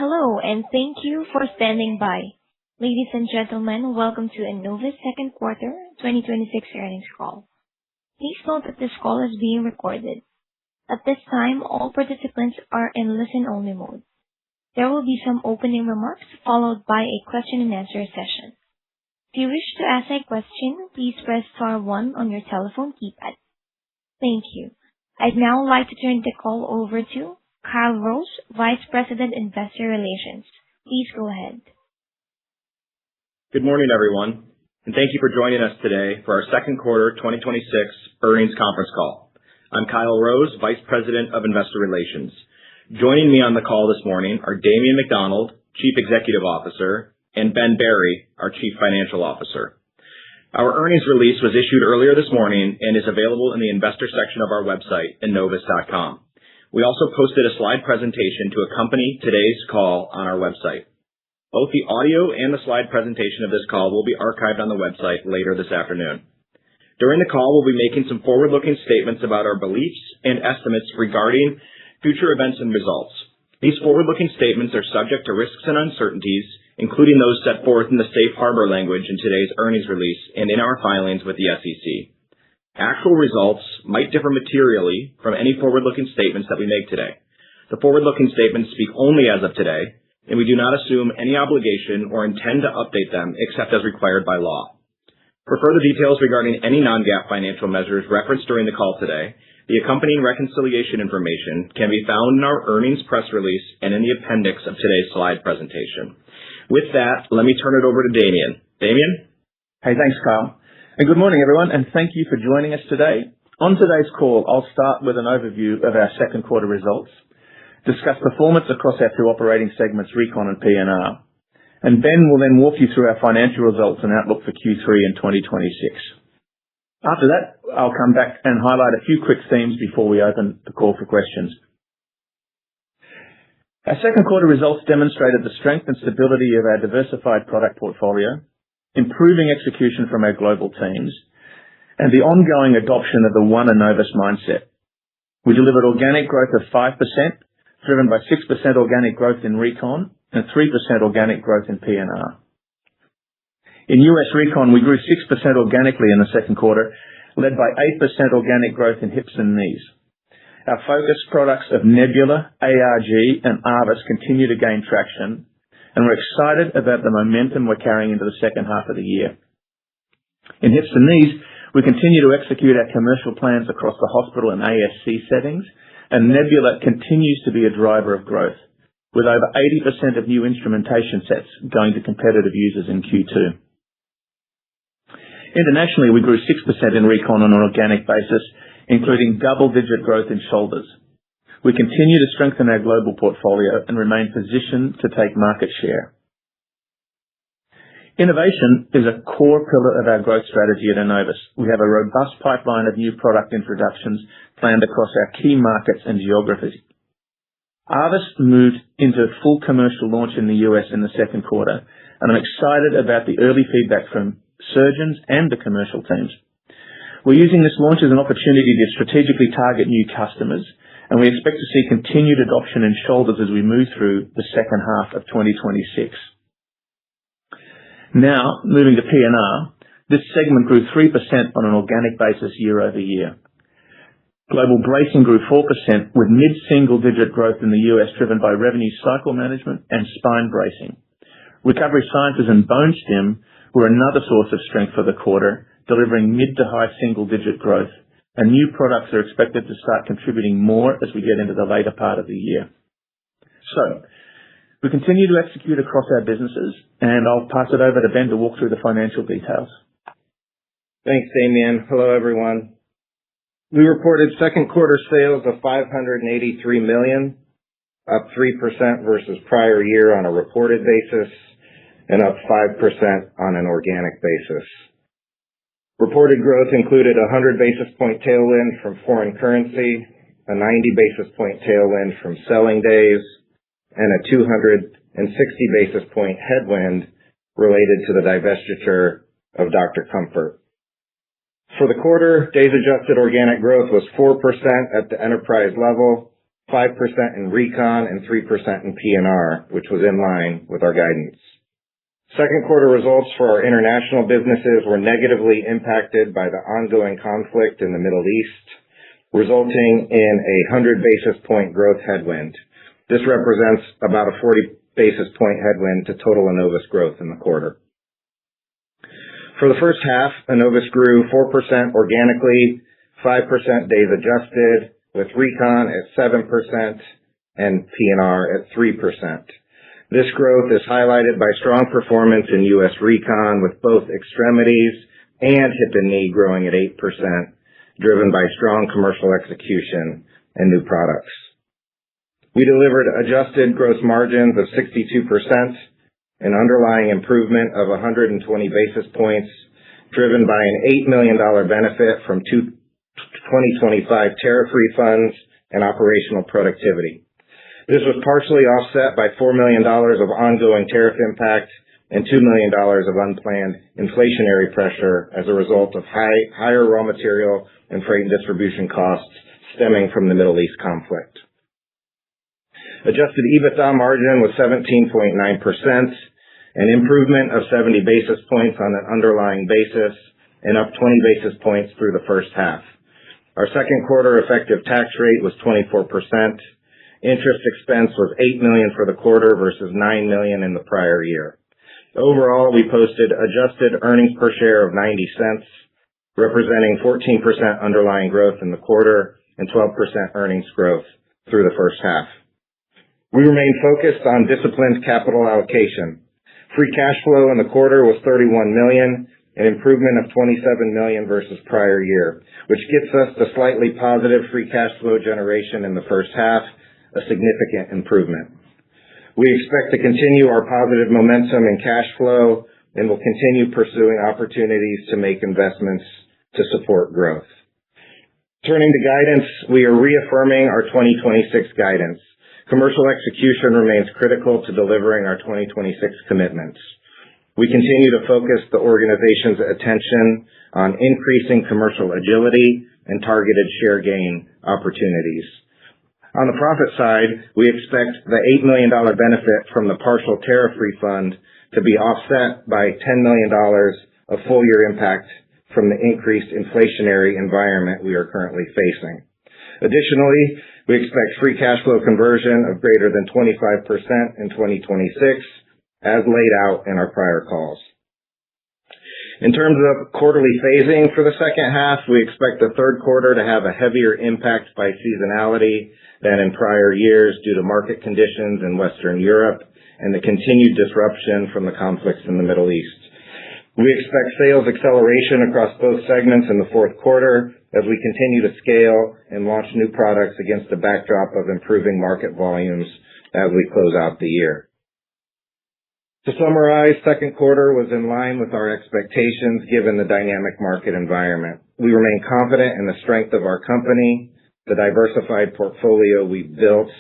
Hello, and thank you for standing by. Ladies and gentlemen, welcome to Enovis second quarter 2026 earnings call. Please note that this call is being recorded. At this time, all participants are in listen-only mode. There will be some opening remarks followed by a question-and-answer session. If you wish to ask a question, please press star 1 on your telephone keypad. Thank you. I'd now like to turn the call over to Kyle Rose, Vice President, Investor Relations. Please go ahead. Good morning, everyone, and thank you for joining us today for our second quarter 2026 earnings conference call. I'm Kyle Rose, Vice President of Investor Relations. Joining me on the call this morning are Damien McDonald, Chief Executive Officer, and Ben Berry, our Chief Financial Officer. Our earnings release was issued earlier this morning and is available in the investor section of our website, enovis.com. We also posted a slide presentation to accompany today's call on our website. Both the audio and the slide presentation of this call will be archived on the website later this afternoon. During the call, we'll be making some forward-looking statements about our beliefs and estimates regarding future events and results. These forward-looking statements are subject to risks and uncertainties, including those set forth in the safe harbor language in today's earnings release and in our filings with the SEC. Actual results might differ materially from any forward-looking statements that we make today. The forward-looking statements speak only as of today, and we do not assume any obligation or intend to update them except as required by law. For further details regarding any non-GAAP financial measures referenced during the call today, the accompanying reconciliation information can be found in our earnings press release and in the appendix of today's slide presentation. With that, let me turn it over to Damien. Damien? Hey, thanks, Kyle. And good morning, everyone, and thank you for joining us today. On today's call, I'll start with an overview of our second quarter results, discuss performance across our two operating segments, Recon and P&R, and Ben will then walk you through our financial results and outlook for Q3 in 2026. After that, I'll come back and highlight a few quick themes before we open the call for questions. Our second quarter results demonstrated the strength and stability of our diversified product portfolio, improving execution from our global teams, and the ongoing adoption of the One Enovis mindset. We delivered organic growth of 5%, driven by 6% organic growth in Recon and 3% organic growth in P&R. In US Recon, we grew 6% organically in the second quarter, led by 8% organic growth in hips and knees. Our focused products of Nebula, ARG, and Enovis continue to gain traction, and we're excited about the momentum we're carrying into the second half of the year. In hips and knees, we continue to execute our commercial plans across the hospital and ASC settings, and Nebula continues to be a driver of growth, with over 80% of new instrumentation sets going to competitive users in Q2. Internationally, we grew 6% in Recon on an organic basis, including double-digit growth in shoulders. We continue to strengthen our global portfolio and remain positioned to take market share. Innovation is a core pillar of our growth strategy at Enovis. We have a robust pipeline of new product introductions planned across our key markets and geographies. Enovis moved into full commercial launch in the US in the second quarter, and I'm excited about the early feedback from surgeons and the commercial teams. We're using this launch as an opportunity to strategically target new customers, and we expect to see continued adoption in shoulders as we move through the second half of 2026. Now, moving to P&R, this segment grew 3% on an organic basis year over year. Global bracing grew 4%, with mid-single-digit growth in the US driven by revenue cycle management and spine bracing. Recovery Sciences and Bone Stim were another source of strength for the quarter, delivering mid to high single-digit growth, and new products are expected to start contributing more as we get into the later part of the year. So, we continue to execute across our businesses, and I'll pass it over to Ben to walk through the financial details. Thanks, Damien. Hello, everyone. We reported second quarter sales of $583 million, up 3% versus prior year on a reported basis, and up 5% on an organic basis. Reported growth included a 100 basis point tailwind from foreign currency, a 90 basis point tailwind from selling days, and a 260 basis point headwind related to the divestiture of Dr. Comfort. For the quarter, days adjusted organic growth was 4% at the enterprise level 5% in Recon, and 3% in P&R, which was in line with our guidance. Second quarter results for our international businesses were negatively impacted by the ongoing conflict in the Middle East, resulting in a 100 basis point growth headwind. This represents about a 40 basis point headwind to total Enovis growth in the quarter. For the first half, Enovis grew 4% organically, 5% days adjusted, with Recon at 7% and P&R at 3%. This growth is highlighted by strong performance in U.S. Recon, with both extremities and hip and knee growing at 8%, driven by strong commercial execution and new products. We delivered adjusted gross margins of 62%, an underlying improvement of 120 basis points, driven by an $8 million benefit from 2025 tariff refunds and operational productivity. This was partially offset by $4 million of ongoing tariff impact and $2 million of unplanned inflationary pressure as a result of higher raw material and freight and distribution costs stemming from the Middle East conflict. Adjusted EBITDA margin was 17.9%, an improvement of 70 basis points on an underlying basis and up 20 basis points through the first half. Our second quarter effective tax rate was 24%. Interest expense was $8 million for the quarter versus $9 million in the prior year. Overall, we posted adjusted earnings per share of $0.90, representing 14% underlying growth in the quarter and 12% earnings growth through the first half. We remain focused on disciplined capital allocation. Free cash flow in the quarter was $31 million, an improvement of $27 million versus prior year, which gets us to slightly positive free cash flow generation in the first half, a significant improvement. We expect to continue our positive momentum in cash flow and will continue pursuing opportunities to make investments to support growth. Turning to guidance, we are reaffirming our 2026 guidance. Commercial execution remains critical to delivering our 2026 commitments. We continue to focus the organization's attention on increasing commercial agility and targeted share gain opportunities. On the profit side, we expect the $8 million benefit from the partial tariff refund to be offset by $10 million of full-year impact from the increased inflationary environment we are currently facing. Additionally, we expect free cash flow conversion of greater than 25% in 2026, as laid out in our prior calls. In terms of quarterly phasing for the second half, we expect the third quarter to have a heavier impact by seasonality than in prior years due to market conditions in Western Europe and the continued disruption from the conflicts in the Middle East. We expect sales acceleration across both segments in the fourth quarter as we continue to scale and launch new products against the backdrop of improving market volumes as we close out the year. To summarize, second quarter was in line with our expectations given the dynamic market environment. We remain confident in the strength of our company, the diversified portfolio we've built,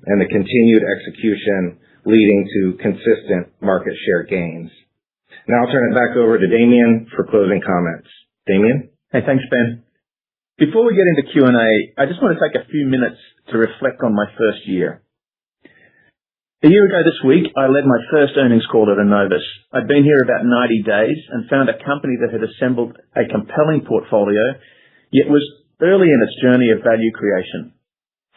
and the continued execution leading to consistent market share gains. Now I'll turn it back over to Damien for closing comments. Damien? Hey, thanks, Ben. Before we get into Q&A, I just want to take a few minutes to reflect on my first year. A year ago this week, I led my first earnings call at Enovis. I'd been here about 90 days and found a company that had assembled a compelling portfolio, yet was early in its journey of value creation.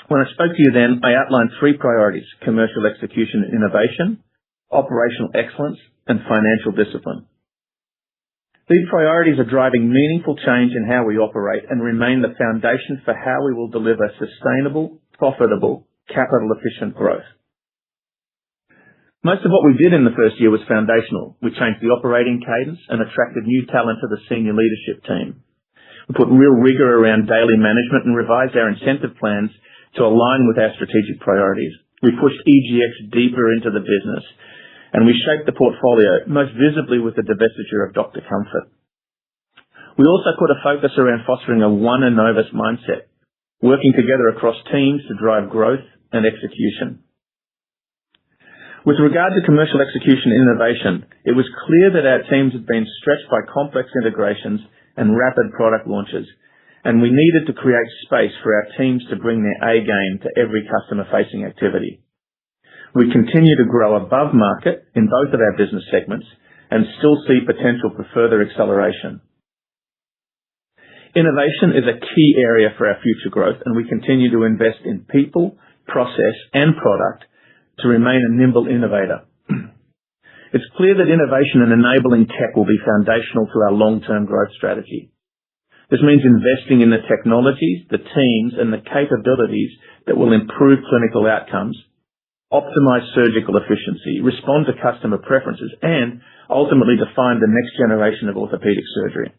When I spoke to you then, I outlined 3 priorities: commercial execution and innovation, operational excellence, and financial discipline. These priorities are driving meaningful change in how we operate and remain the foundation for how we will deliver sustainable, profitable, capital-efficient growth. Most of what we did in the first year was foundational. We changed the operating cadence and attracted new talent to the senior leadership team. We put real rigor around daily management and revised our incentive plans to align with our strategic priorities. We pushed EGX deeper into the business, and we shaped the portfolio, most visibly with the divestiture of Dr. Comfort. We also put a focus around fostering a one Enovis mindset, working together across teams to drive growth and execution. With regard to commercial execution and innovation, it was clear that our teams had been stretched by complex integrations and rapid product launches, and we needed to create space for our teams to bring their A game to every customer-facing activity. We continue to grow above market in both of our business segments and still see potential for further acceleration. Innovation is a key area for our future growth, and we continue to invest in people, process, and product to remain a nimble innovator. It's clear that innovation and enabling tech will be foundational to our long-term growth strategy. This means investing in the technologies, the teams, and the capabilities that will improve clinical outcomes, optimize surgical efficiency, respond to customer preferences, and ultimately define the next generation of orthopedic surgery.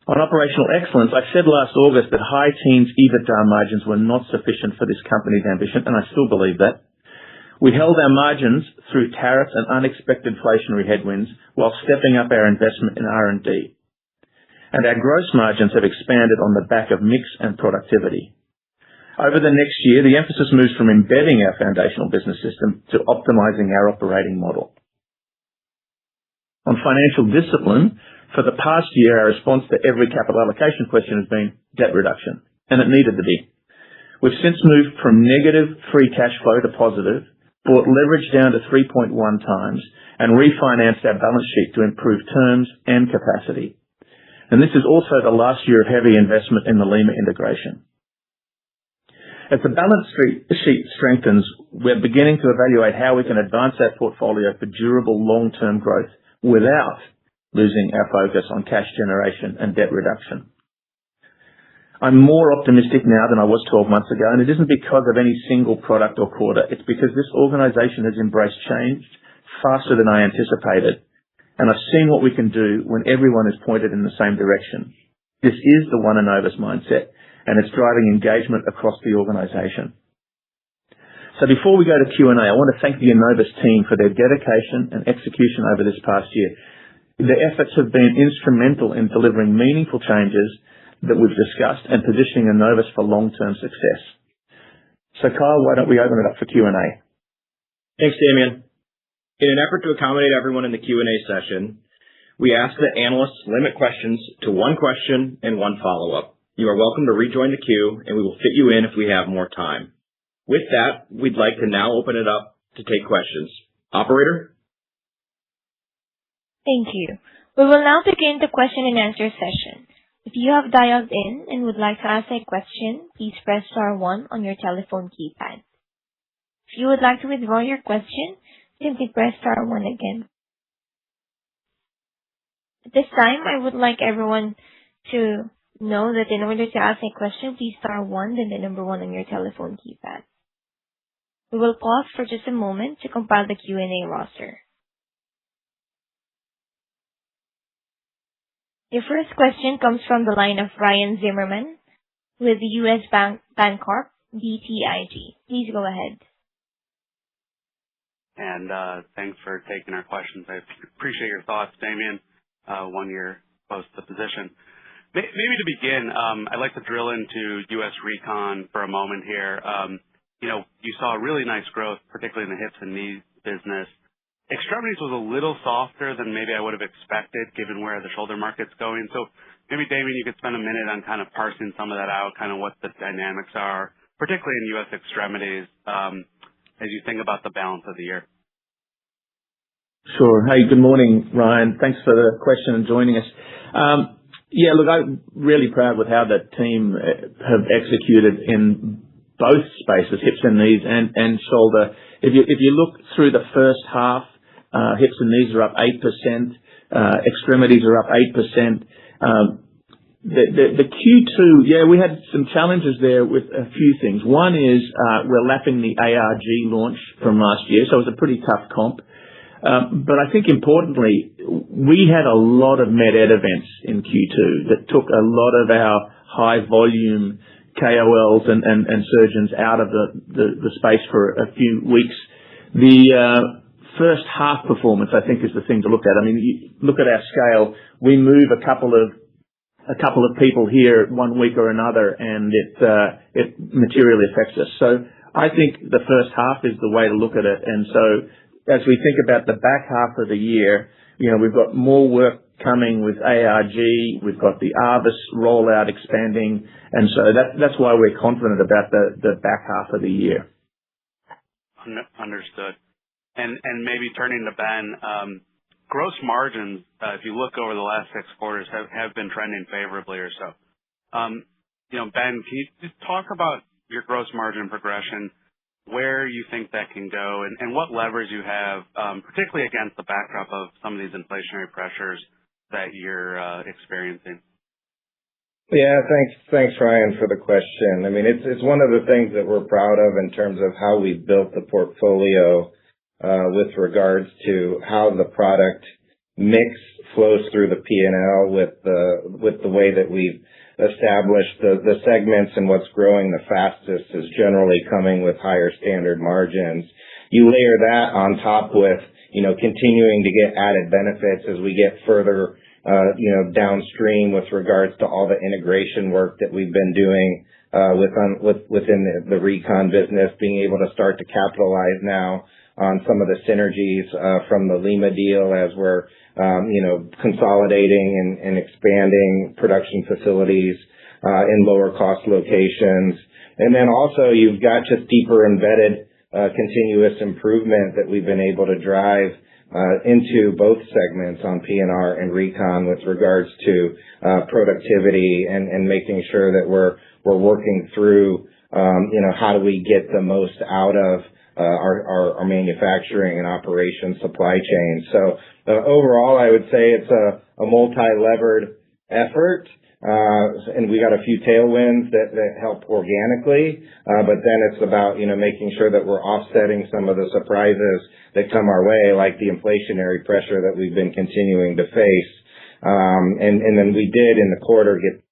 On operational excellence, I said last August that high teens EBITDA margins were not sufficient for this company's ambition, and I still believe that. We held our margins through tariffs and unexpected inflationary headwinds while stepping up our investment in R&D. And our gross margins have expanded on the back of mix and productivity. Over the next year, the emphasis moves from embedding our foundational business system to optimizing our operating model. On financial discipline, for the past year, our response to every capital allocation question has been debt reduction, and it needed to be. We've since moved from negative free cash flow to positive, brought leverage down to 3.1 times, and refinanced our balance sheet to improve terms and capacity. And this is also the last year of heavy investment in the Lima integration. As the balance sheet strengthens, we're beginning to evaluate how we can advance our portfolio for durable long-term growth without losing our focus on cash generation and debt reduction. I'm more optimistic now than I was 12 months ago, and it isn't because of any single product or quarter. It's because this organization has embraced change faster than I anticipated, and I've seen what we can do when everyone is pointed in the same direction. This is the One Enovis mindset, and it's driving engagement across the organization. So before we go to Q&A, I want to thank the Enovis team for their dedication and execution over this past year. Their efforts have been instrumental in delivering meaningful changes that we've discussed and positioning Enovis for long-term success. So Kyle, why don't we open it up for Q&A? Thanks, Damien. In an effort to accommodate everyone in the Q&A session, we ask that analysts limit questions to one question and one follow-up. You are welcome to rejoin the queue, and we will fit you in if we have more time. With that, we'd like to now open it up to take questions. Operator? Thank you. We will now begin the question and answer session. If you have dialed in and would like to ask a question, please press star 1 on your telephone keypad. If you would like to withdraw your question, simply press star 1 again. At this time, I would like everyone to know that in order to ask a question, please star 1, then the number 1 on your telephone keypad. We will pause for just a moment to compile the Q&A roster. Your first question comes from the line of Ryan Zimmerman with the U.S. Bancorp, BTIG. Please go ahead. And thanks for taking our questions. I appreciate your thoughts, Damien, 1 year post the position. Maybe to begin, I'd like to drill into U.S. Recon for a moment here. You saw really nice growth, particularly in the hips and knees business. Extremities was a little softer than maybe I would have expected, given where the shoulder market's going. So maybe, Damien, you could spend a minute on kind of parsing some of that out, kind of what the dynamics are, particularly in U.S. extremities, as you think about the balance of the year. Sure. Hey, good morning, Ryan. Thanks for the question and joining us. Yeah, look, I'm really proud with how the team have executed in both spaces, hips and knees and shoulder. If you look through the first half, hips and knees are up 8%, extremities are up 8%. The Q2, yeah, we had some challenges there with a few things. One is we're lapping the ARG launch from last year, so it was a pretty tough comp. But I think importantly, we had a lot of med-ed events in Q2 that took a lot of our high volume KOLs and surgeons out of the space for a few weeks. The first half performance, I think, is the thing to look at. I mean, you look at our scale, we move a couple of people here 1 week or another, and it materially affects us. So I think the first half is the way to look at it. And so as we think about the back half of the year, we've got more work coming with ARG. We've got the Arvis rollout expanding, and so that's why we're confident about the back half of the year. Understood. And maybe turning to Ben, gross margins, if you look over the last 6 quarters, have been trending favorably or so. Ben, can you just talk about your gross margin progression, where you think that can go, and what levers you have, particularly against the backdrop of some of these inflationary pressures that you're experiencing? Yeah, thanks, Ryan, for the question. I mean, it's one of the things that we're proud of in terms of how we've built the portfolio with regards to how the product mix flows through the P&L with the way that we've established the segments, and what's growing the fastest is generally coming with higher standard margins. You layer that on top with, continuing to get added benefits as we get further, downstream with regards to all the integration work that we've been doing within the Recon business, being able to start to capitalize now on some of the synergies from the Lima deal as we're consolidating and expanding production facilities in lower cost locations. And then also you've got just deeper embedded continuous improvement that we've been able to drive into both segments on P&R and Recon with regards to productivity and making sure that we're working through how do we get the most out of our manufacturing and operations supply chain. So overall, I would say it's a multi-levered effort, and we got a few tailwinds that help organically, but then it's about making sure that we're offsetting some of the surprises that come our way, like the inflationary pressure that we've been continuing to face. And then we did in the quarter get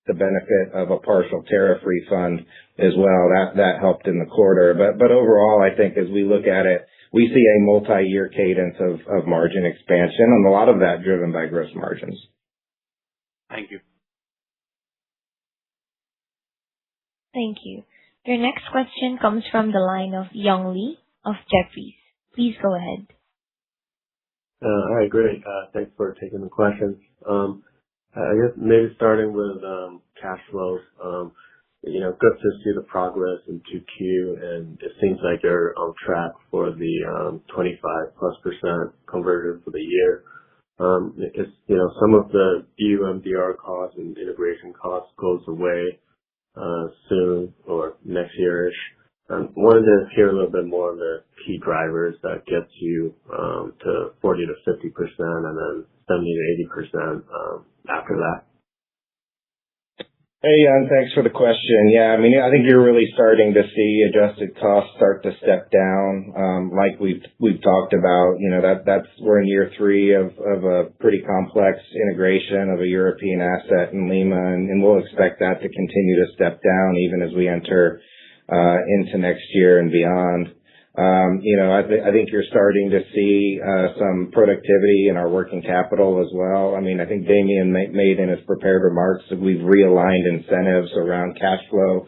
the benefit of a partial tariff refund as well. That helped in the quarter. But overall, I think as we look at it, we see a multi-year cadence of margin expansion, and a lot of that driven by gross margins. Thank you. Thank you. Your next question comes from the line of Young Lee of Jefferies. Please go ahead. All right, great. Thanks for taking the questions. I guess maybe starting with cash flows. Good to see the progress in 2Q, and it seems like you're on track for the 25+% conversion for the year. Some of the EU MDR costs and integration costs goes away soon or next year-ish. Wanted to hear a little bit more on the key drivers that gets you to 40 to 50% and then 70 to 80% after that. Hey, Young, thanks for the question. Yeah, I mean, I think you're really starting to see adjusted costs start to step down, like we've talked about. We're in year 3 of a pretty complex integration of a European asset in Lima, and we'll expect that to continue to step down even as we enter into next year and beyond. I think you're starting to see some productivity in our working capital as well. I mean, I think Damien made in his prepared remarks that we've realigned incentives around cash flow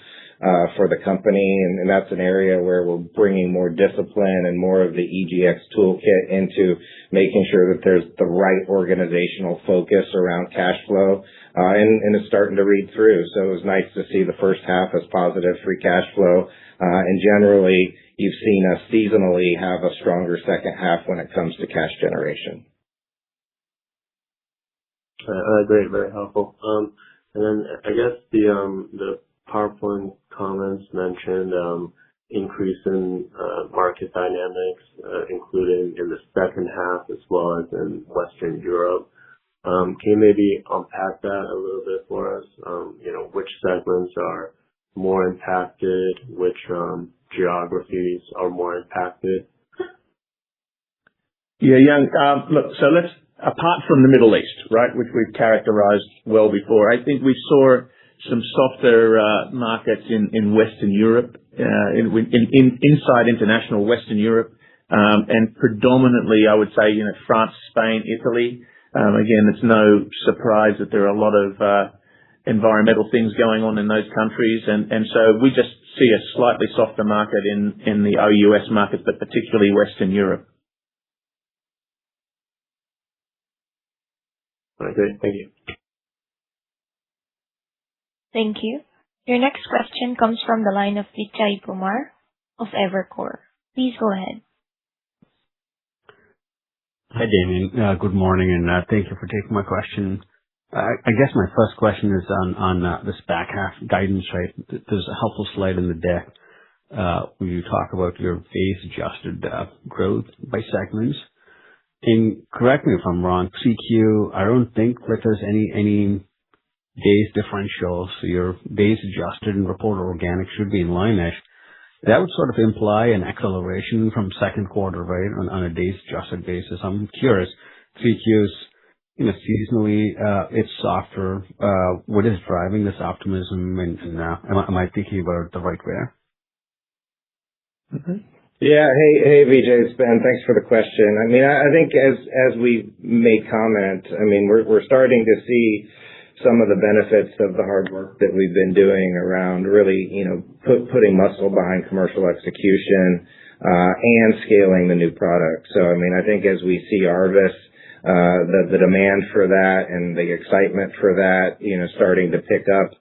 for the company, and that's an area where we're bringing more discipline and more of the EGX toolkit into making sure that there's the right organizational focus around cash flow, and it's starting to read through. So it was nice to see the first half as positive free cash flow, and generally you've seen us seasonally have a stronger second half when it comes to cash generation. Great, very helpful. And then I guess the PowerPoint comments mentioned increase in market dynamics, including in the second half as well as in Western Europe. Can you maybe unpack that a little bit for us? Which segments are more impacted, which geographies are more impacted? Yeah, Young. Look, so apart from the Middle East, right, which we've characterized well before, I think we saw some softer markets in Western Europe, inside international Western Europe, and predominantly, I would say, France, Spain, Italy. Again, it's no surprise that there are a lot of environmental things going on in those countries, and so we just see a slightly softer market in the OUS market, but particularly Western Europe. All right, great. Thank you. Thank you. Your next question comes from the line of Vijay Kumar of Evercore. Please go ahead. Hi, Damien. Good morning, and thank you for taking my question. I guess my first question is on this back half guidance, right? There's a helpful slide in the deck where you talk about your base adjusted growth by segments. And correct me if I'm wrong, CQ, I don't think that there's any days differential, so your base adjusted and reported organic should be in line-ish. That would sort of imply an acceleration from second quarter, right, on a days adjusted basis. I'm curious, CQ's, seasonally, it's softer. What is driving this optimism, and am I thinking about it the right way? Mm-hmm. Yeah. Hey, Vijay, it's Ben. Thanks for the question. I mean, I think as we made comment, I mean, we're starting to see some of the benefits of the hard work that we've been doing around really, putting muscle behind commercial execution, and scaling the new product. So, I mean, I think as we see Arvis, the demand for that and the excitement for that, starting to pick up,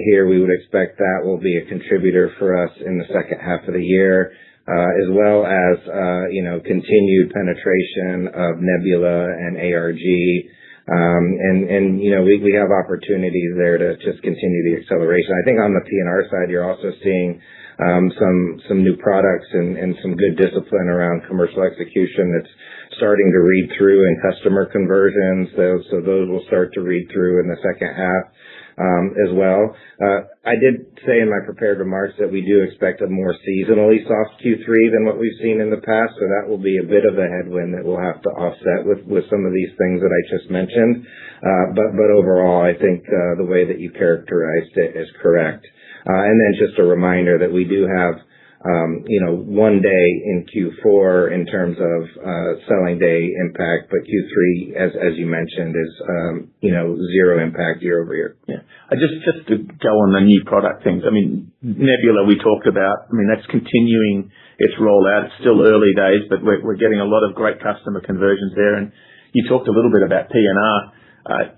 here, we would expect that will be a contributor for us in the second half of the year, as well as, continued penetration of Nebula and ARG. We have opportunities there to just continue the acceleration. I think on the P&R side, you're also seeing some new products and some good discipline around commercial execution that's starting to read through in customer conversions. So those will start to read through in the second half as well. I did say in my prepared remarks that we do expect a more seasonally soft Q3 than what we've seen in the past, so that will be a bit of a headwind that we'll have to offset with some of these things that I just mentioned. But overall, I think the way that you characterized it is correct. And then just a reminder that we do have one day in Q4 in terms of selling day impact, but Q3, as you mentioned, is zero impact year over year. Yeah. Just to go on the new product things. I mean, Nebula we talked about. I mean, that's continuing its rollout. It's still early days, but we're getting a lot of great customer conversions there. And you talked a little bit about P&R. I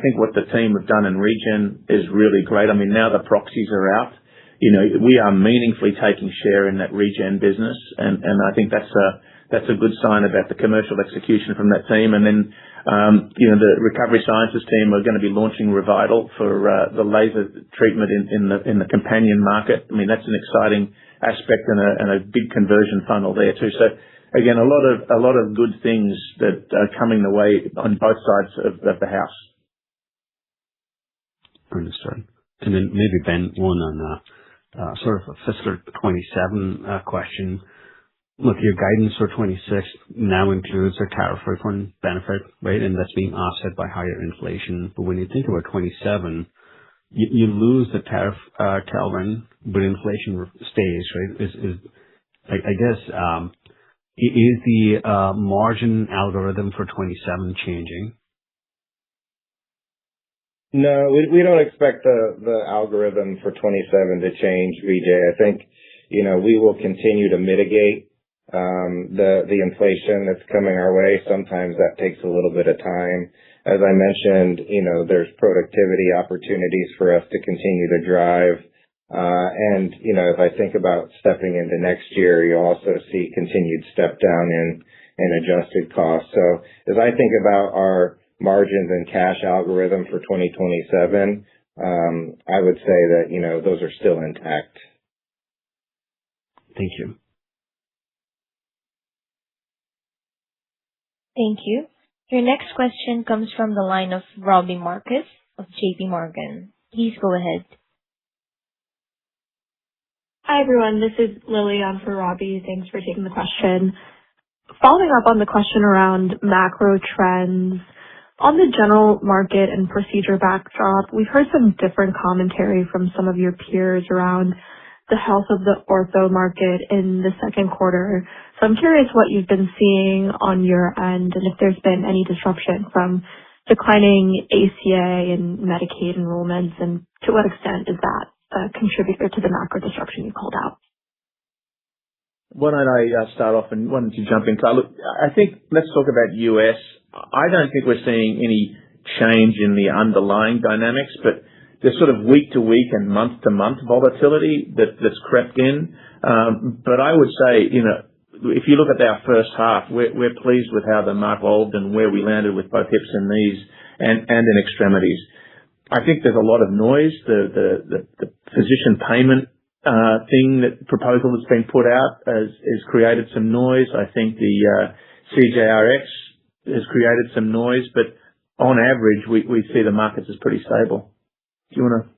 think what the team have done in Regen is really great. I mean, now the proxies are out. We are meaningfully taking share in that Regen business, and I think that's a good sign about the commercial execution from that team. And then, the Recovery Sciences team are going to be launching Revital for the laser treatment in the companion market. I mean, that's an exciting aspect and a big conversion funnel there too. So again, a lot of good things that are coming the way on both sides of the house. Understood. And then maybe Ben, one on sort of a fiscal 27 question. Look, your guidance for 26 now includes a tariff refund benefit, right? And that's being offset by higher inflation. But when you think about 27, you lose the tariff tailwind, but inflation stays, right? Is the margin algorithm for 27 changing? No, we don't expect the algorithm for 27 to change, Vijay. I think, we will continue to mitigate the inflation that's coming our way. Sometimes that takes a little bit of time. As I mentioned, there's productivity opportunities for us to continue to drive. And if I think about stepping into next year, you'll also see continued step down in adjusted costs. So as I think about our margins and cash algorithm for 2027, I would say that, those are still intact. Thank you. Thank you. Your next question comes from the line of Robbie Marcus of JP Morgan. Please go ahead. Hi, everyone. This is Lily on for Robbie. Thanks for taking the question. Following up on the question around macro trends, on the general market and procedure backdrop, we've heard some different commentary from some of your peers around the health of the ortho market in the second quarter. So I'm curious what you've been seeing on your end and if there's been any disruption from declining ACA and Medicaid enrollments, and to what extent is that a contributor to the macro disruption you called out? Why don't I start off and why don't you jump in, Kyle? Look, I think let's talk about US. I don't think we're seeing any change in the underlying dynamics, but there's sort of week to week and month to month volatility that's crept in. But I would say, if you look at our first half, we're pleased with how the market evolved and where we landed with both hips and knees and in extremities. I think there's a lot of noise. The physician payment proposal that's been put out has created some noise. I think the CJRX has created some noise, but on average, we see the markets as pretty stable. Do you want to?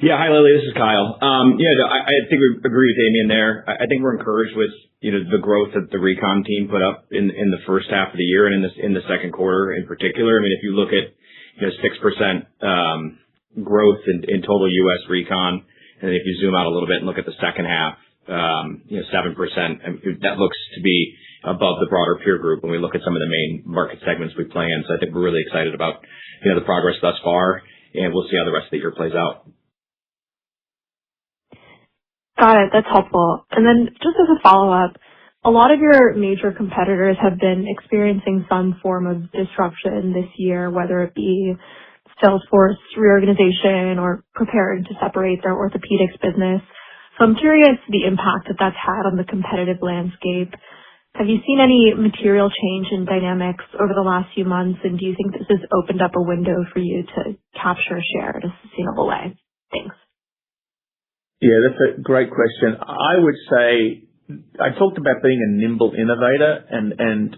Yeah. Hi, Lily. This is Kyle. I think we agree with Damien there. I think we're encouraged with the growth that the Recon team put up in the first half of the year and in the second quarter in particular. I mean, if you look at 6% growth in total U.S. Recon, and if you zoom out a little bit and look at the second half, 7%, that looks to be above the broader peer group when we look at some of the main market segments we play in. So I think we're really excited about the progress thus far, and we'll see how the rest of the year plays out. Got it. That's helpful. And then just as a follow-up, a lot of your major competitors have been experiencing some form of disruption this year, whether it be Salesforce reorganization or preparing to separate their orthopedics business. So I'm curious the impact that that's had on the competitive landscape. Have you seen any material change in dynamics over the last few months, and do you think this has opened up a window for you to capture share in a sustainable way? Thanks. Yeah, that's a great question. I would say I talked about being a nimble innovator, and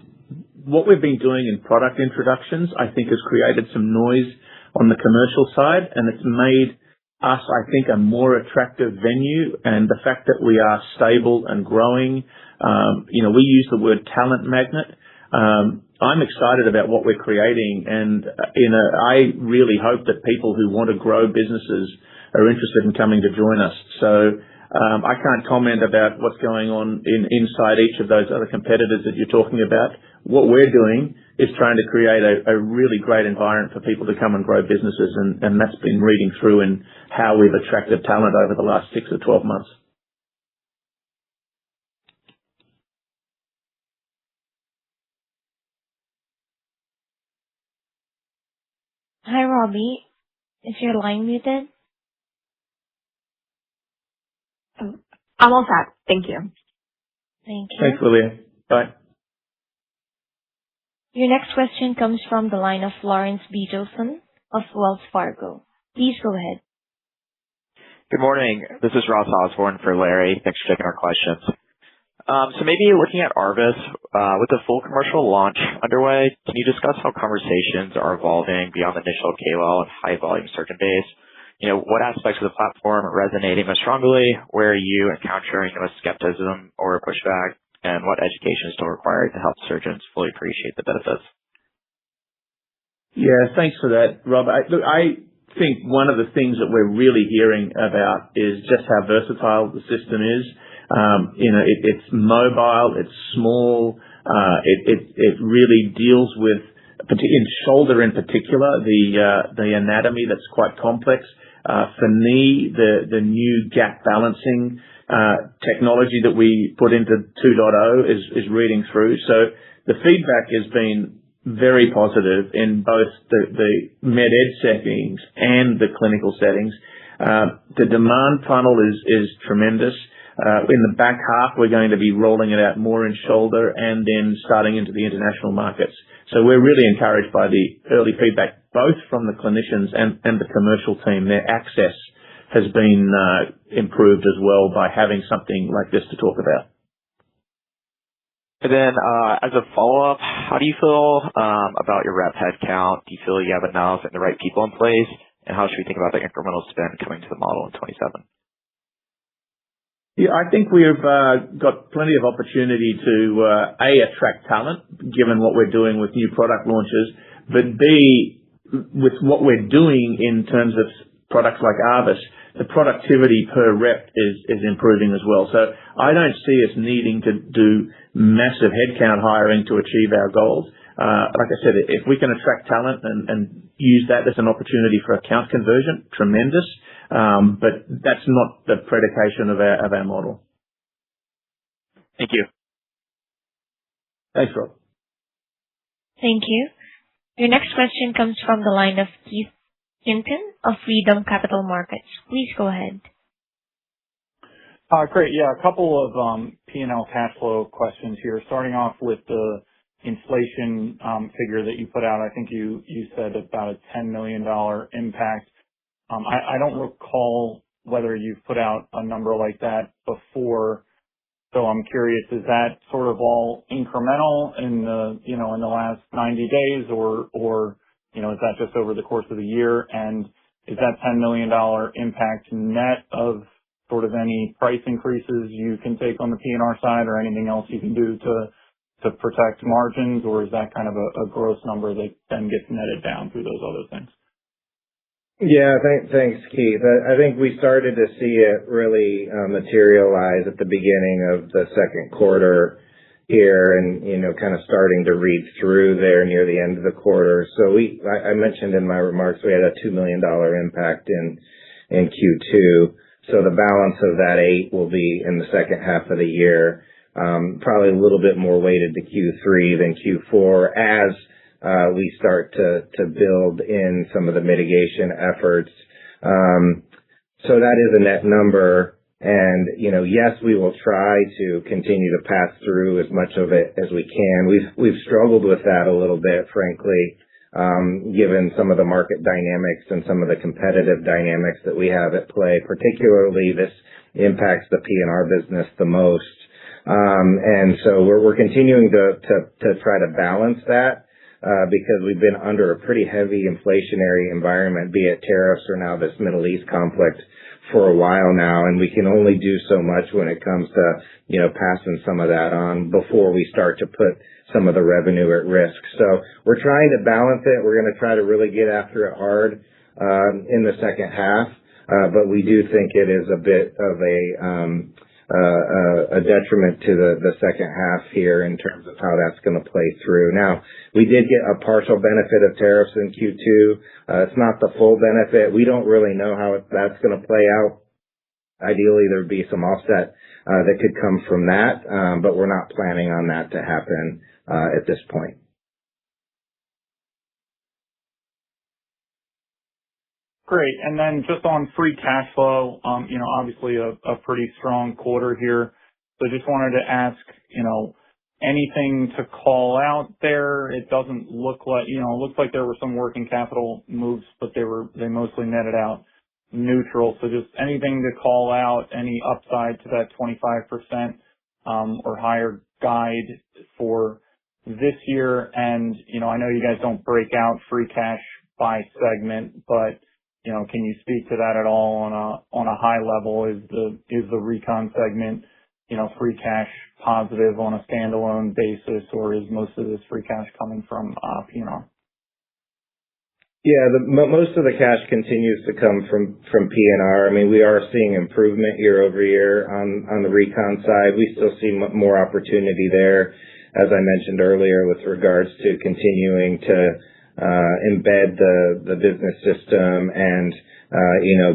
what we've been doing in product introductions, I think, has created some noise on the commercial side, and it's made us, I think, a more attractive venue. And the fact that we are stable and growing, we use the word talent magnet. I'm excited about what we're creating, and I really hope that people who want to grow businesses are interested in coming to join us. So I can't comment about what's going on inside each of those other competitors that you're talking about. What we're doing is trying to create a really great environment for people to come and grow businesses, and that's been reading through in how we've attracted talent over the last 6 or 12 months. Hi, Robbie. Is your line muted? I'm all set. Thank you. Thank you. Thanks, Lilia. Bye. Your next question comes from the line of Lawrence B. Jolson of Wells Fargo. Please go ahead. Good morning. This is Ross Osborne for Larry. Thanks for taking our questions. So maybe looking at Arvis, with the full commercial launch underway, can you discuss how conversations are evolving beyond the initial KOL and high-volume surgeon base? What aspects of the platform are resonating most strongly? Where are you encountering most skepticism or pushback? And what education is still required to help surgeons fully appreciate the benefits? Yeah, thanks for that, Rob. I think one of the things that we're really hearing about is just how versatile the system is. It's mobile, it's small, it really deals with, in shoulder in particular, the anatomy that's quite complex. For knee, the new gap balancing technology that we put into 2.0 is reading through. So the feedback has been very positive in both the med ed settings and the clinical settings. The demand funnel is tremendous. In the back half, we're going to be rolling it out more in shoulder and then starting into the international markets. So we're really encouraged by the early feedback, both from the clinicians and the commercial team. Their access has been improved as well by having something like this to talk about. And then as a follow-up, how do you feel about your rep headcount? Do you feel you have enough and the right people in place? And how should we think about the incremental spend coming to the model in 27? Yeah, I think we've got plenty of opportunity to, A, attract talent, given what we're doing with new product launches, but B, with what we're doing in terms of products like Arvis, the productivity per rep is improving as well. So I don't see us needing to do massive headcount hiring to achieve our goals. Like I said, if we can attract talent and use that as an opportunity for account conversion, tremendous. But that's not the predication of our model. Thank you. Thanks, Rob. Thank you. Your next question comes from the line of Keith Hinton of Freedom Capital Markets. Please go ahead. Great. Yeah, a couple of P&L cash flow questions here. Starting off with the inflation figure that you put out. I think you said about a $10 million impact. I don't recall whether you've put out a number like that before, so I'm curious, is that sort of all incremental in the last 90 days, or is that just over the course of the year? And is that $10 million impact net of sort of any price increases you can take on the P&R side, or anything else you can do to protect margins, or is that kind of a gross number that then gets netted down through those other things? Yeah, thanks, Keith. I think we started to see it really materialize at the beginning of the second quarter here, and kind of starting to read through there near the end of the quarter. So I mentioned in my remarks we had a $2 million impact in Q2. So the balance of that 8 will be in the second half of the year, probably a little bit more weighted to Q3 than Q4 as we start to build in some of the mitigation efforts. So that is a net number. And, yes, we will try to continue to pass through as much of it as we can. We've struggled with that a little bit, frankly, given some of the market dynamics and some of the competitive dynamics that we have at play. Particularly, this impacts the P&R business the most. And so we're continuing to try to balance that, because we've been under a pretty heavy inflationary environment, be it tariffs or now this Middle East conflict for a while now, and we can only do so much when it comes to, passing some of that on before we start to put some of the revenue at risk. So we're trying to balance it. We're going to try to really get after it hard in the second half, but we do think it is a bit of a detriment to the second half here in terms of how that's going to play through. Now, we did get a partial benefit of tariffs in Q2. It's not the full benefit. We don't really know how that's going to play out. Ideally, there'd be some offset that could come from that, but we're not planning on that to happen at this point. Great. And then just on free cash flow, obviously a pretty strong quarter here. So just wanted to ask, anything to call out there? It doesn't look like, it looks like there were some working capital moves, but they mostly netted out neutral. So just anything to call out, any upside to that 25% or higher guide for this year? And, I know you guys don't break out free cash by segment, but can you speak to that at all on a high level? Is the Recon segment, free cash positive on a standalone basis, or is most of this free cash coming from P&R? Yeah, most of the cash continues to come from P&R. I mean, we are seeing improvement year over year on the Recon side. We still see more opportunity there, as I mentioned earlier, with regards to continuing to embed the business system and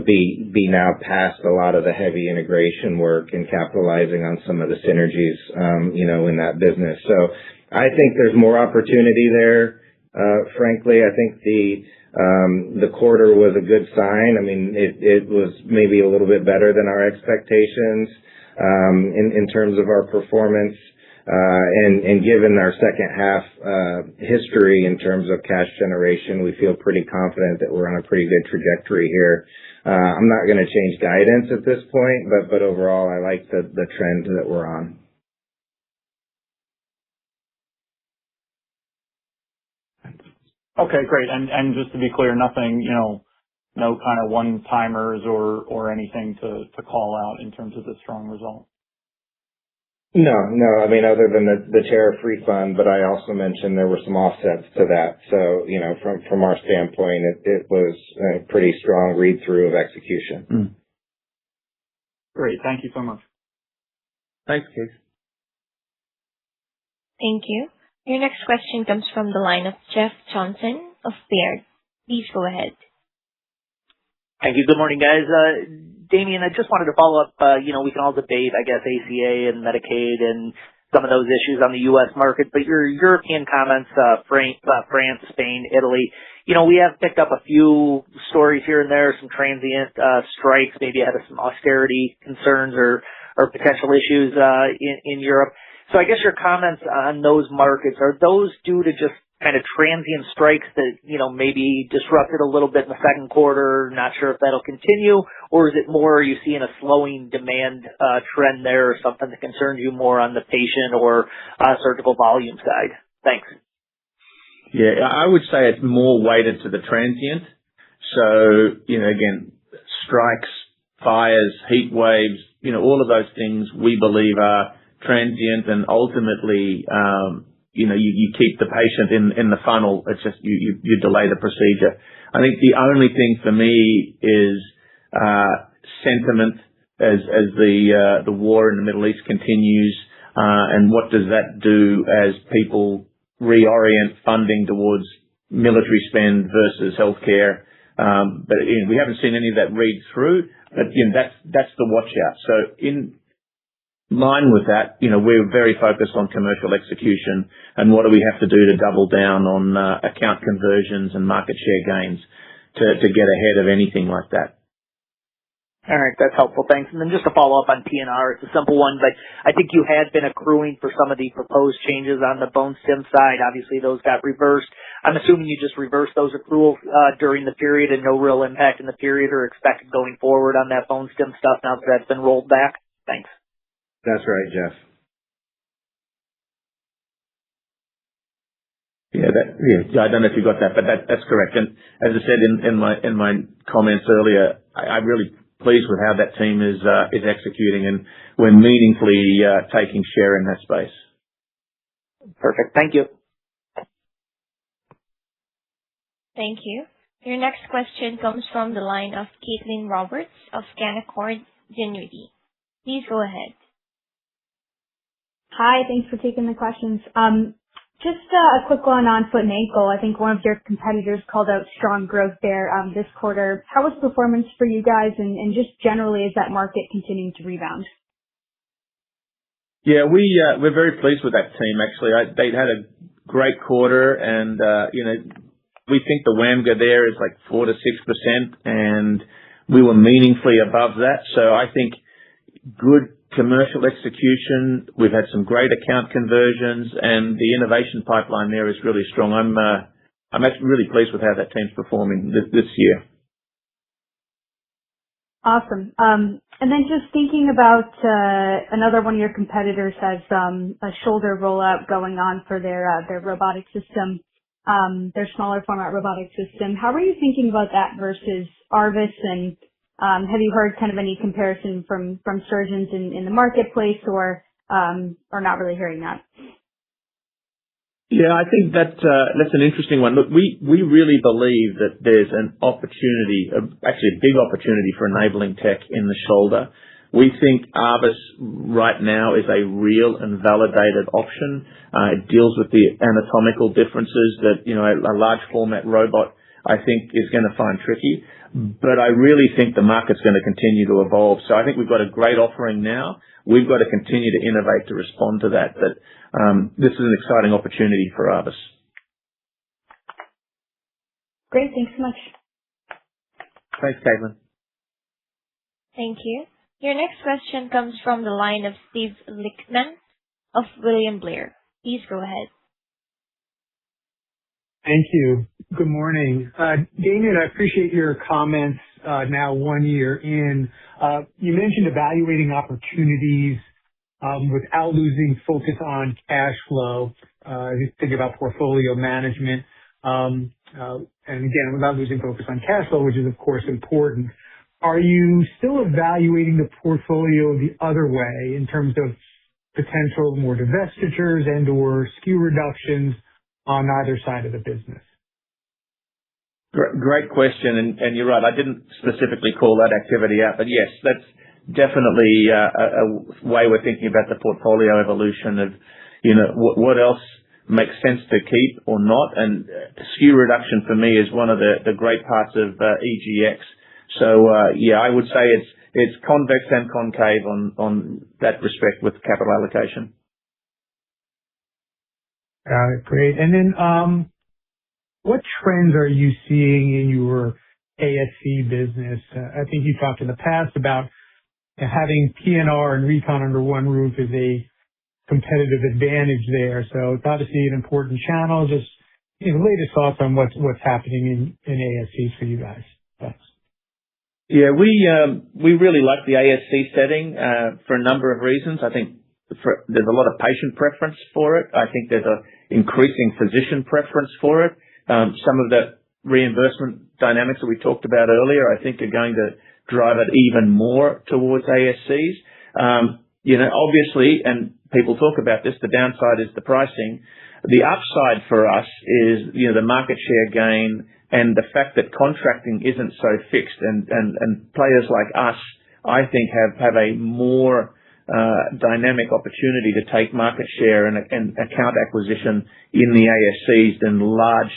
be now past a lot of the heavy integration work and capitalizing on some of the synergies in that business. So I think there's more opportunity there. Frankly, I think the quarter was a good sign. I mean, it was maybe a little bit better than our expectations in terms of our performance. And given our second half history in terms of cash generation, we feel pretty confident that we're on a pretty good trajectory here. I'm not going to change guidance at this point, but overall, I like the trend that we're on. Okay, great. And just to be clear, nothing, no kind of one-timers or anything to call out in terms of the strong result? No. I mean, other than the tariff refund, but I also mentioned there were some offsets to that. So, from our standpoint, it was a pretty strong read-through of execution. Great. Thank you so much. Thanks, Keith. Thank you. Your next question comes from the line of Jeff Johnson of Baird. Please go ahead. Thank you. Good morning, guys. Damien, I just wanted to follow up. We can all debate, I guess, ACA and Medicaid and some of those issues on the U.S. market, but your European comments, France, Spain, Italy, we have picked up a few stories here and there, some transient strikes, maybe ahead of some austerity concerns or potential issues in Europe. So I guess your comments on those markets, are those due to just kind of transient strikes that, maybe disrupted a little bit in the second quarter, not sure if that'll continue, or is it more, are you seeing a slowing demand trend there or something that concerns you more on the patient or surgical volume side? Thanks. Yeah, I would say it's more weighted to the transient. So, again, strikes, fires, heat waves, all of those things we believe are transient, and ultimately, you keep the patient in the funnel. It's just you delay the procedure. I think the only thing for me is sentiment as the war in the Middle East continues, and what does that do as people reorient funding towards military spend versus healthcare. But we haven't seen any of that read through. But that's the watch out. So in line with that, we're very focused on commercial execution and what do we have to do to double down on account conversions and market share gains to get ahead of anything like that. All right, that's helpful. Thanks. And then just to follow up on P&R, it's a simple one, but I think you had been accruing for some of the proposed changes on the bone stem side. Obviously, those got reversed. I'm assuming you just reversed those accruals during the period and no real impact in the period or expected going forward on that bone stem stuff now that that's been rolled back. Thanks. That's right, Jeff. Yeah, I don't know if you got that, but that's correct. And as I said in my comments earlier, I'm really pleased with how that team is executing, and we're meaningfully taking share in that space. Perfect. Thank you. Thank you. Your next question comes from the line of Caitlin Roberts of Canaccord Genuity. Please go ahead. Hi, thanks for taking the questions. Just a quick one on foot and ankle. I think one of your competitors called out strong growth there this quarter. How was performance for you guys, and just generally, is that market continuing to rebound? Yeah, we're very pleased with that team, actually. They had a great quarter, and we think the WAMGR there is like 4 to 6%, and we were meaningfully above that. So I think good commercial execution. We've had some great account conversions, and the innovation pipeline there is really strong. I'm actually really pleased with how that team's performing this year. Awesome. And then just thinking about another one of your competitors has a shoulder rollout going on for their robotic system, their smaller format robotic system. How are you thinking about that versus Arvis, and have you heard kind of any comparison from surgeons in the marketplace, or not really hearing that? Yeah, I think that's an interesting one. Look, we really believe that there's an opportunity, actually a big opportunity for enabling tech in the shoulder. We think Arvis right now is a real and validated option. It deals with the anatomical differences that, a large format robot, I think, is going to find tricky. But I really think the market's going to continue to evolve. So I think we've got a great offering now. We've got to continue to innovate to respond to that. But this is an exciting opportunity for Arvis. Great. Thanks so much. Thanks, Caitlin. Thank you. Your next question comes from the line of Steve Lichtman of William Blair. Please go ahead. Thank you. Good morning. Damien, I appreciate your comments now 1 year in. You mentioned evaluating opportunities without losing focus on cash flow. Just thinking about portfolio management. And again, without losing focus on cash flow, which is, of course, important. Are you still evaluating the portfolio the other way in terms of potential more divestitures and or SKU reductions on either side of the business? Great question, and you're right. I didn't specifically call that activity out, but yes, that's definitely a way we're thinking about the portfolio evolution of, what else makes sense to keep or not. And SKU reduction for me is one of the great parts of EGX. So yeah, I would say it's convex and concave on that respect with capital allocation. Got it. Great. And then, what trends are you seeing in your ASC business? I think you talked in the past about having P&R and Recon under one roof is a competitive advantage there. So it's obviously an important channel. Just, latest thoughts on what's happening in ASCs for you guys. Thanks. Yeah, we really like the ASC setting for a number of reasons. I think there's a lot of patient preference for it. I think there's an increasing physician preference for it. Some of the reimbursement dynamics that we talked about earlier, I think, are going to drive it even more towards ASCs. Obviously, and people talk about this, the downside is the pricing. The upside for us is, the market share gain and the fact that contracting isn't so fixed, and players like us, I think, have a more dynamic opportunity to take market share and account acquisition in the ASCs than large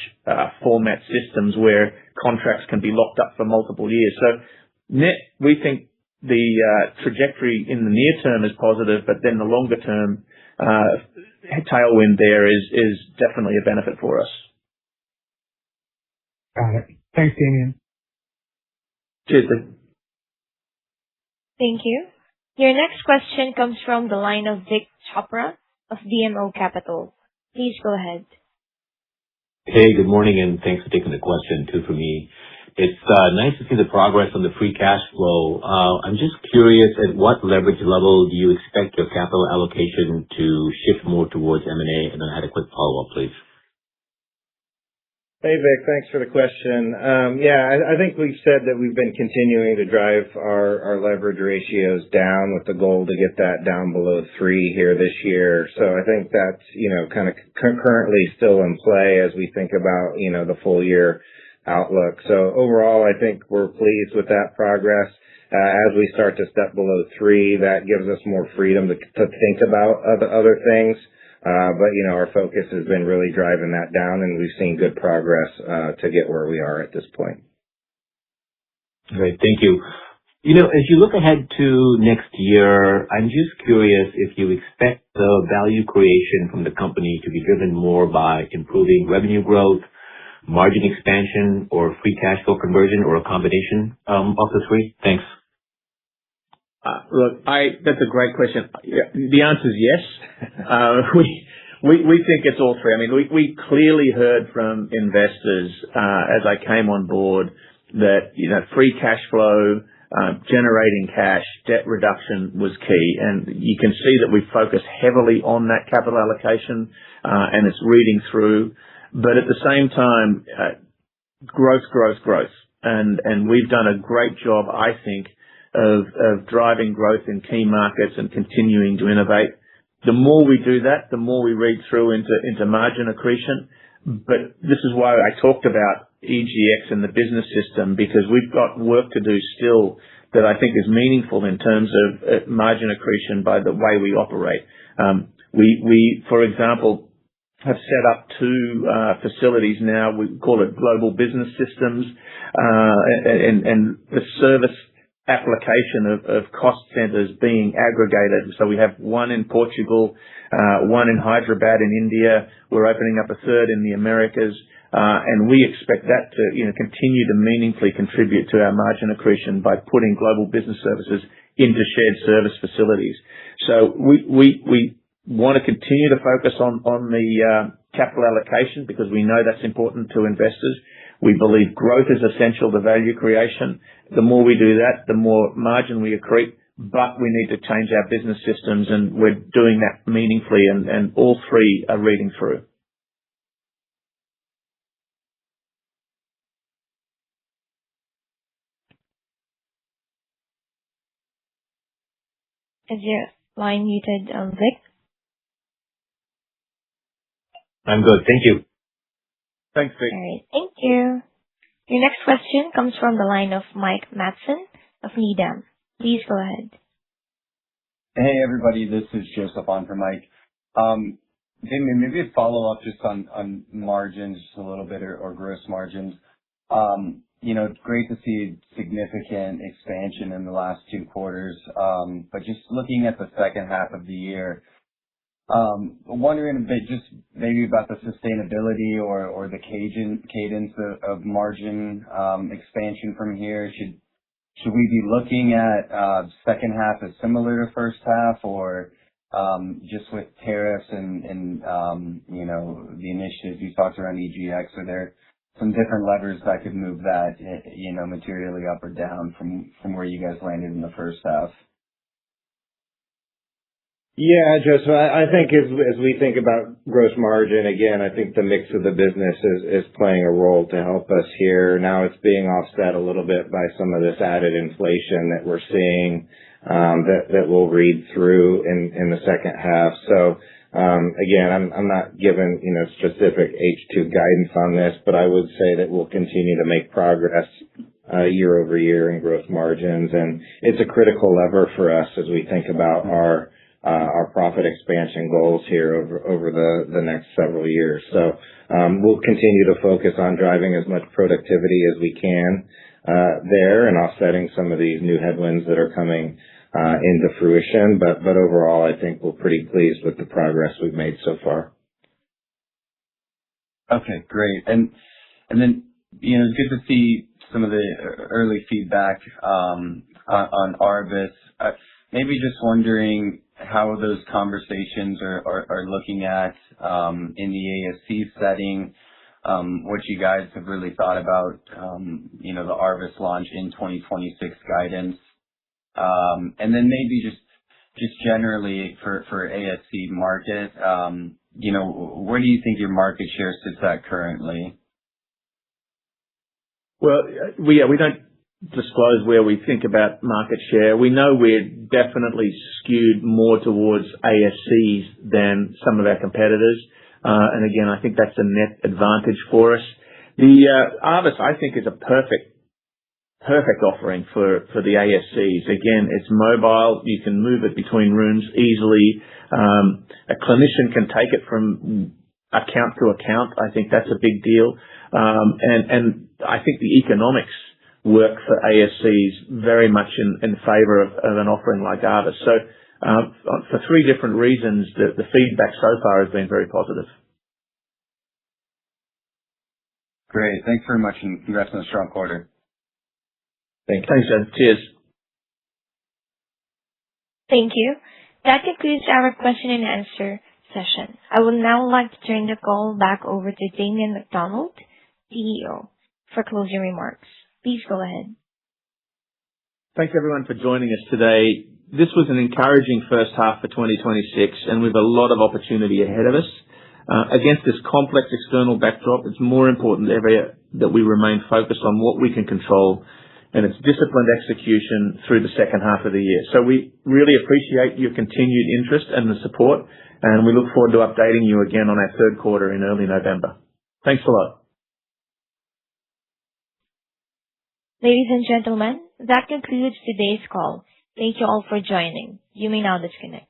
format systems where contracts can be locked up for multiple years. So net, we think the trajectory in the near term is positive, but then the longer term tailwind there is definitely a benefit for us. Got it. Thanks, Damien. Cheers, Lee. Thank you. Your next question comes from the line of Vik Chopra of BMO Capital. Please go ahead. Hey, good morning, and thanks for taking the question too for me. It's nice to see the progress on the free cash flow. I'm just curious, at what leverage level do you expect your capital allocation to shift more towards M&A? And then I had a quick follow-up, please. Hey, Vic. Thanks for the question. I think we've said that we've been continuing to drive our leverage ratios down with the goal to get that down below 3 here this year. So I think that's, kind of currently still in play as we think about, the full year outlook. So overall, I think we're pleased with that progress. As we start to step below 3, that gives us more freedom to think about other things. But our focus has been really driving that down, and we've seen good progress to get where we are at this point. Great. Thank you. As you look ahead to next year, I'm just curious if you expect the value creation from the company to be driven more by improving revenue growth, margin expansion, or free cash flow conversion, or a combination of the three? Thanks. Look, that's a great question. The answer is yes. We think it's all three. I mean, we clearly heard from investors as I came on board that free cash flow, generating cash, debt reduction was key, and you can see that we focus heavily on that capital allocation, and it's reading through. But at the same time, growth, and we've done a great job, I think, of driving growth in key markets and continuing to innovate. The more we do that, the more we read through into margin accretion. But this is why I talked about EGX and the business system, because we've got work to do still that I think is meaningful in terms of margin accretion by the way we operate. We, for example, have set up 2 facilities now. We call it global business systems, and the service application of cost centers being aggregated. So we have one in Portugal, one in Hyderabad in India. We're opening up a third in the Americas, and we expect that to continue to meaningfully contribute to our margin accretion by putting global business services into shared service facilities. So we want to continue to focus on the capital allocation because we know that's important to investors. We believe growth is essential to value creation. The more we do that, the more margin we accrete, but we need to change our business systems, and we're doing that meaningfully, and all three are reading through. Is your line muted, Vic? I'm good. Thank you. Thanks, Vic. All right. Thank you. Your next question comes from the line of Mike Matson of Needham. Please go ahead. Hey, everybody. This is Joseph on for Mike. Damien, maybe a follow-up just on margins just a little bit, or gross margins. It's great to see significant expansion in the last 2 quarters. But just looking at the second half of the year, wondering a bit just maybe about the sustainability or the cadence of margin expansion from here. Should we be looking at second half as similar to first half, or just with tariffs and the initiatives you talked around EGX, are there some different levers that could move that materially up or down from where you guys landed in the first half? Yeah, Joseph, I think as we think about gross margin, again, I think the mix of the business is playing a role to help us here. Now it's being offset a little bit by some of this added inflation that we're seeing that will read through in the second half. So again, I'm not giving specific H2 guidance on this, but I would say that we'll continue to make progress year over year in gross margins, and it's a critical lever for us as we think about our profit expansion goals here over the next several years. So we'll continue to focus on driving as much productivity as we can there and offsetting some of these new headwinds that are coming into fruition. But overall, I think we're pretty pleased with the progress we've made so far. Okay, great. And then, it's good to see some of the early feedback on Arvis. Maybe just wondering how those conversations are looking at in the ASC setting, what you guys have really thought about, the Arvis launch in 2026 guidance. And then maybe just generally for ASC market, where do you think your market share sits at currently? Well, we don't disclose where we think about market share. We know we're definitely skewed more towards ASCs than some of our competitors. And again, I think that's a net advantage for us. The Arvis, I think, is a perfect offering for the ASCs. Again, it's mobile. You can move it between rooms easily. A clinician can take it from account to account. I think that's a big deal. And I think the economics work for ASCs very much in favor of an offering like Arvis. So for 3 different reasons, the feedback so far has been very positive. Great. Thanks very much, and congrats on a strong quarter. Thanks, Ed. Cheers. Thank you. That concludes our question and answer session. I would now like to turn the call back over to Damien McDonald, CEO, for closing remarks. Please go ahead. Thanks, everyone, for joining us today. This was an encouraging first half for 2026, and we have a lot of opportunity ahead of us. Against this complex external backdrop, it's more important than ever that we remain focused on what we can control, and it's disciplined execution through the second half of the year. So we really appreciate your continued interest and the support, and we look forward to updating you again on our third quarter in early November. Thanks a lot. Ladies and gentlemen, that concludes today's call. Thank you all for joining. You may now disconnect.